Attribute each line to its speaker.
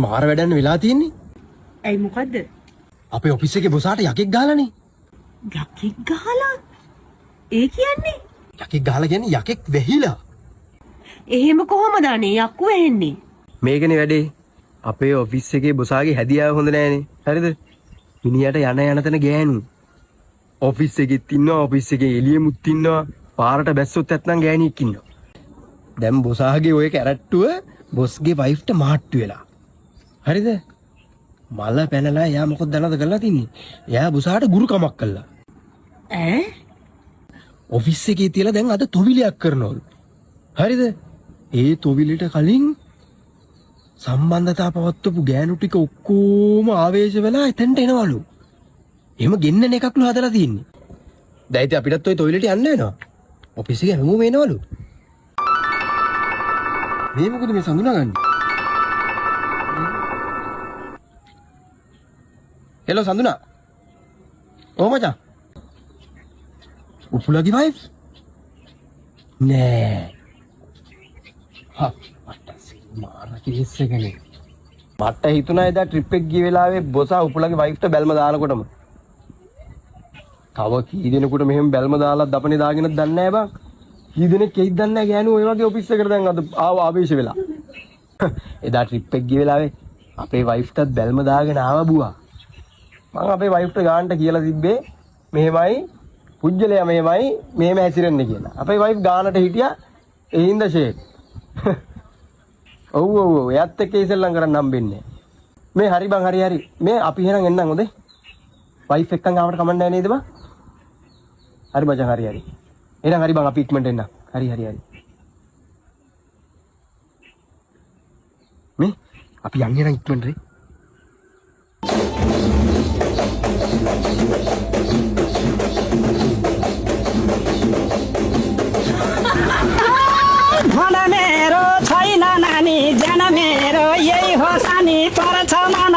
Speaker 1: මාර වැඩන්න වෙලා තියෙන්නේ.
Speaker 2: ඇයි මොකද්ද?
Speaker 1: අපේ ඔෆිස් එකේ බොසාට යකෙක් ගහලානේ.
Speaker 2: යකෙක් ගහලා? ඒ කියන්නේ?
Speaker 1: යකෙක් ගහලා කියන්නේ යකෙක් වෙහිලා.
Speaker 2: එහෙම කොහොමද අනේ යක්කු වෙන්නේ?
Speaker 1: මේකනේ වැඩේ. අපේ ඔෆිස් එකේ බොසාගේ හැදියාව හොඳ නෑනේ. හරිද? මිනිහට යන තැන ගෑනු. ඔෆිස් එකෙත් ඉන්නවා, ඔෆිස් එකේ එළියෙමුත් ඉන්නවා. පාරට බැස්සොත් නැත්නම් ගෑණියෙක් ඉන්නවා. දැන් බොසාගේ ඔය කැරට්ටුව බොස්ගේ වයිෆ්ට මාට්ටු වෙලා. හරිද? මල පැනලා එයා මොකද දන්නවද කරලා තින්නේ? එයා බොසාට ගුරුකමක් කළා.
Speaker 2: ඈ?
Speaker 1: ඔෆිස් එකේ තියලා දැන් අද තොවිලයක් කරනවලු. හරිද? ඒ තොවිලට කලින් සම්බන්ධතා පවත්වපු ගෑනු ටික ඔක්කොම ආවේශ වෙලා එතනට එනවලු. එහෙම ගෙන්නන එකක්ලු හදලා තියෙන්නේ. දැන් ඉතින් අපිටත් ওই තොවිලට යන්න වෙනවා. ඔෆිස් එකේ හැමෝම එනවලු. මේ මොකද මේ සඳුනාගන්නේ? හෙලෝ සඳුනා. ඕ මචං. උපුලගේ වයිෆ්? නෑ. හා මාර කේස් එකනේ. මට හිතුණා එදා ට්‍රිප් එක ගිය වෙලාවේ බොසා උපුලගේ වයිෆ්ට බැල්ම දානකොටම. තව කී දෙනෙකුට මෙහෙම බැල්ම දාලා දපනේ දාගෙනත් දන්නේ නැහැ බං. කී දෙනෙක් එයිද දන්නේ නැහැ ගෑනු ඔය වගේ ඔෆිස් එකට දැන් අද ආවේශ වෙලා. එදා ට්‍රිප් එක ගිය වෙලාවේ අපේ වයිෆ්ටත් බැල්ම දාගෙන ආවා බුවා. මම අපේ වයිෆ්ට ගානට කියලා තිබ්බේ මෙහෙමයි පුජ්‍යලයා මෙහෙමයි මෙහෙම හැසිරෙන්න කියලා. අපේ වයිෆ් ගානට හිටියා ඒ හින්දා ෂේක්. ඔව් ඔව් ඔව් එයත් එක්ක ඉස්සෙල්ලම් කරන්න හම්බෙන්නේ. මේ හරි බං හරි. මේ අපි එහෙනම් එන්නම් හොඳේ. වයිෆ් එක්කන් ආවට කමක් නැහැ නේද බං? හරි මචං හරි. එහෙනම් හරි බං අපි ඉක්මනට එන්නම්. හරි. මේ අපි යන්නේ නම් ඉක්මනට රේ.
Speaker 3: भन मेरो छैन नानी जान मेरो यही हो सानी पर छ मन